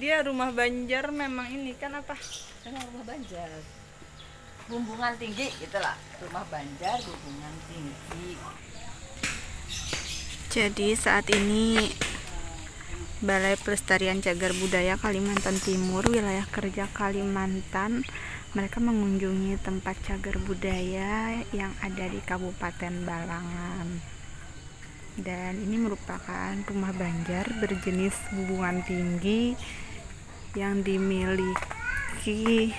Dia rumah Banjar memang ini kan apa? Memang rumah Banjar. Bumbungan tinggi gitulah. Rumah Banjar bumbungan tinggi. Jadi saat ini Balai Pelestarian Cagar Budaya Kalimantan Timur, wilayah kerja Kalimantan, mereka mengunjungi tempat cagar budaya yang ada di Kabupaten Balangan. Dan ini merupakan rumah Banjar berjenis bumbungan tinggi yang dimiliki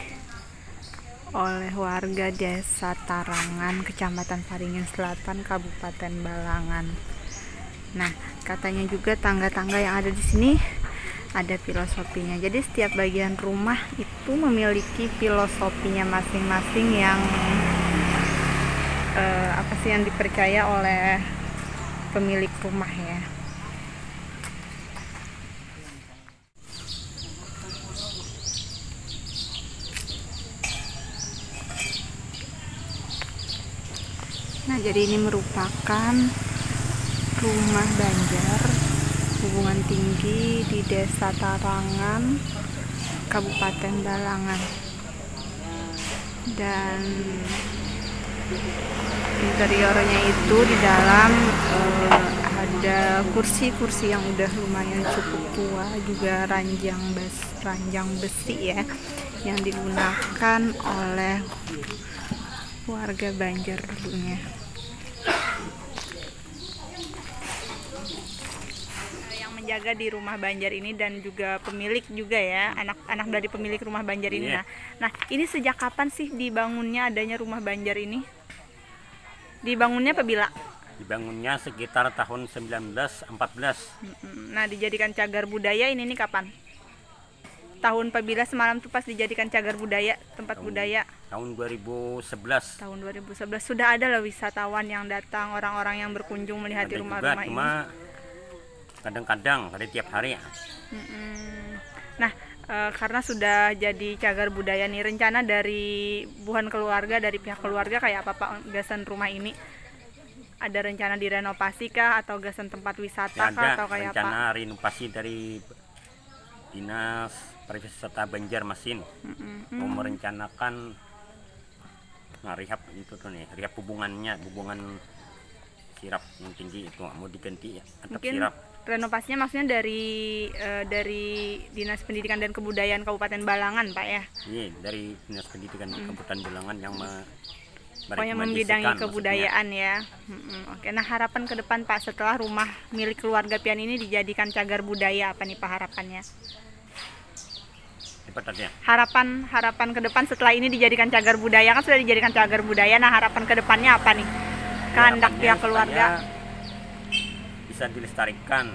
oleh warga Desa Tarangan, Kecamatan Paringin Selatan, Kabupaten Balangan. Nah, katanya juga tangga-tangga yang ada di sini ada filosofinya. Jadi setiap bagian rumah itu memiliki filosofinya masing-masing yang yang dipercaya oleh pemilik rumah ya. Nah, jadi ini merupakan rumah Banjar hubungan tinggi di Desa Tarangan, Kabupaten Balangan. Dan interiornya itu di dalam ada kursi-kursi yang udah lumayan cukup tua, juga ranjang besi ya yang digunakan oleh warga Banjar dulunya. Yang menjaga di rumah Banjar ini dan juga pemilik juga ya, anak-anak dari pemilik rumah Banjar ini. Nah, ini sejak kapan sih dibangunnya adanya rumah Banjar ini? Dibangunnya apa bila? Dibangunnya sekitar tahun 1914. Nah, dijadikan cagar budaya ini nih kapan? Tahun apabila semalam tuh pas dijadikan cagar budaya, tempat budaya. Tahun 2011. Tahun 2011 sudah ada loh wisatawan yang datang, orang-orang yang berkunjung melihat rumah-rumah ini. Cuma kadang-kadang ada tiap hari. Nah, karena sudah jadi cagar budaya nih, rencana dari buhan keluarga, dari pihak keluarga kayak apa Pak gasan rumah ini? Ada rencana direnovasi kah atau gasan tempat wisata kah atau kayak apa? Ada rencana renovasi dari Dinas Pariwisata Banjarmasin. Mau merencanakan rehab itu tuh nih, rehab hubungan sirap yang tinggi itu mau diganti ya, atap mungkin sirap. Renovasinya maksudnya dari Dinas Pendidikan dan Kebudayaan Kabupaten Balangan, Pak ya? Iya, dari Dinas Pendidikan Kabupaten Balangan yang pokoknya membidangi kebudayaan maksudnya. Ya. Oke, nah harapan ke depan Pak setelah rumah milik keluarga Pian ini dijadikan cagar budaya, apa nih Pak harapannya? Harapan ke depan setelah ini dijadikan cagar budaya, kan sudah dijadikan cagar budaya, nah harapan ke depannya apa nih? Kehendak pihak keluarga bisa dilestarikan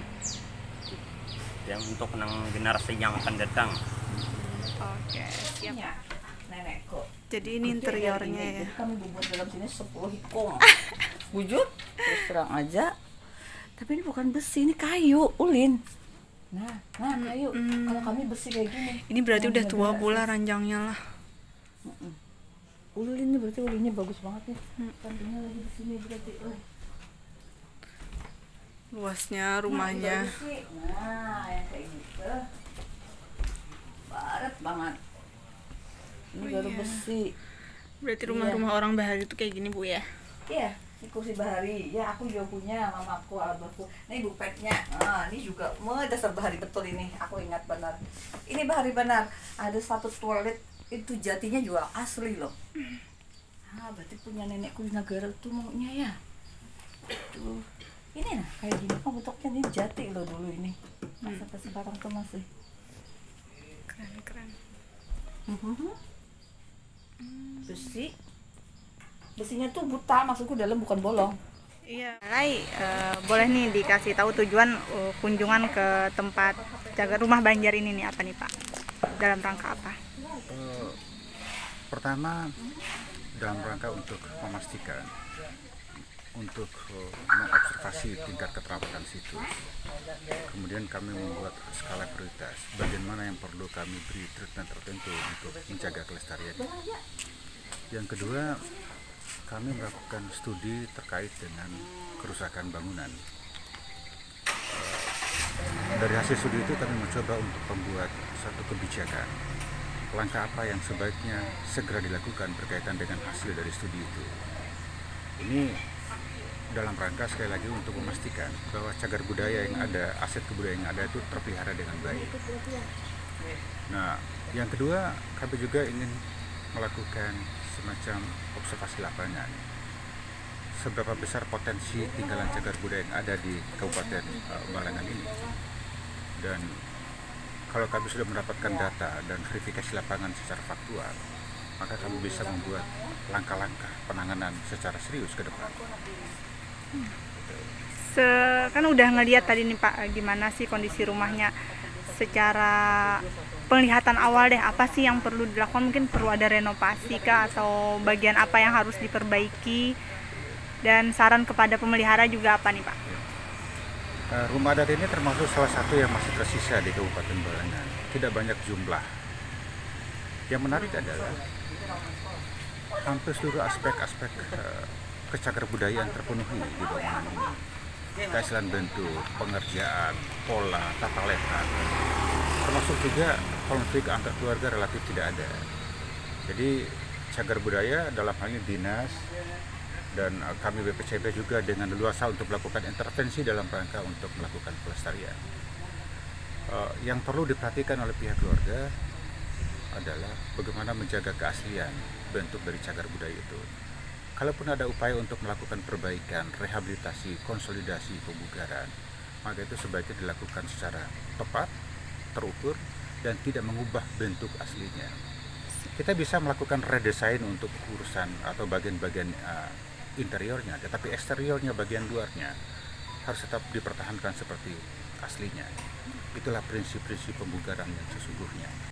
ya untuk generasi yang akan datang. Oke, siap. Ya, nenekku. Jadi ini interiornya ya. Jadi kami bubur dalam sini 10 hikung. Bujur, terus terang aja. Tapi ini bukan besi, ini kayu, ulin. Nah kayu. Kalau kami besi kayak gini. Ini berarti udah tua pula ranjangnya lah. Ulin ini berarti ulinnya bagus banget nih. Sampingnya lagi di sini berarti. Luasnya rumahnya. Nah, yang kayak gitu. Barat banget. Ini baru besi. Berarti rumah-rumah orang bahari itu kayak gini Bu ya? Iya, ini kursi bahari. Ya aku juga punya, mamaku, abahku. Ini bupetnya. Nah, ini juga dasar bahari betul ini. Aku ingat benar. Ini bahari benar. Ada satu toilet itu jatinya juga asli loh. Berarti punya nenekku di negara itu maunya ya. Tuh. Ini nah kayak gini. Bentuknya ini jati loh dulu ini. Masa sekarang tuh masih keren. Besinya tuh buta, maksudku dalam bukan bolong. Iya. Boleh nih dikasih tahu tujuan kunjungan ke tempat cagar rumah Banjar ini nih apa nih Pak? Dalam rangka apa? Pertama dalam rangka untuk memastikan, untuk mengobservasi tingkat keterampilan situs. Kemudian kami membuat skala prioritas bagian mana yang perlu kami beri treatment tertentu untuk menjaga kelestarian. Yang kedua, kami melakukan studi terkait dengan kerusakan bangunan. dari hasil studi itu kami mencoba untuk membuat satu kebijakan. Langkah apa yang sebaiknya segera dilakukan berkaitan dengan hasil dari studi itu. Ini dalam rangka sekali lagi untuk memastikan bahwa cagar budaya yang ada, aset kebudayaan yang ada itu terpelihara dengan baik. Nah, yang kedua, kami juga ingin melakukan semacam observasi lapangan. Seberapa besar potensi tinggalan cagar budaya yang ada di Kabupaten Balangan ini. Dan kalau kami sudah mendapatkan data dan verifikasi lapangan secara faktual, maka kami bisa membuat langkah-langkah penanganan secara serius ke depan. Kan udah ngeliat tadi nih Pak, gimana sih kondisi rumahnya secara penglihatan awal deh, apa sih yang perlu dilakukan? Mungkin perlu ada renovasi kah, atau bagian apa yang harus diperbaiki, dan saran kepada pemelihara juga apa nih Pak? Rumah adat ini termasuk salah satu yang masih tersisa di Kabupaten Balangan. Tidak banyak jumlah. Yang menarik adalah hampir seluruh aspek-aspek kecagar budayaan terpenuhi di bangunan ini. Keaslian bentuk, pengerjaan, pola, tata letak, termasuk juga konflik antar keluarga relatif tidak ada. Jadi cagar budaya dalam hal ini dinas dan kami BPCB juga dengan leluasa untuk melakukan intervensi dalam rangka untuk melakukan pelestarian. Yang perlu diperhatikan oleh pihak keluarga adalah bagaimana menjaga keaslian bentuk dari cagar budaya itu. Kalaupun ada upaya untuk melakukan perbaikan, rehabilitasi, konsolidasi, pemugaran, maka itu sebaiknya dilakukan secara tepat, terukur, dan tidak mengubah bentuk aslinya. Kita bisa melakukan redesign untuk urusan atau bagian-bagian interiornya, tetapi eksteriornya, bagian luarnya harus tetap dipertahankan seperti aslinya. Itulah prinsip-prinsip pemugaran yang sesungguhnya.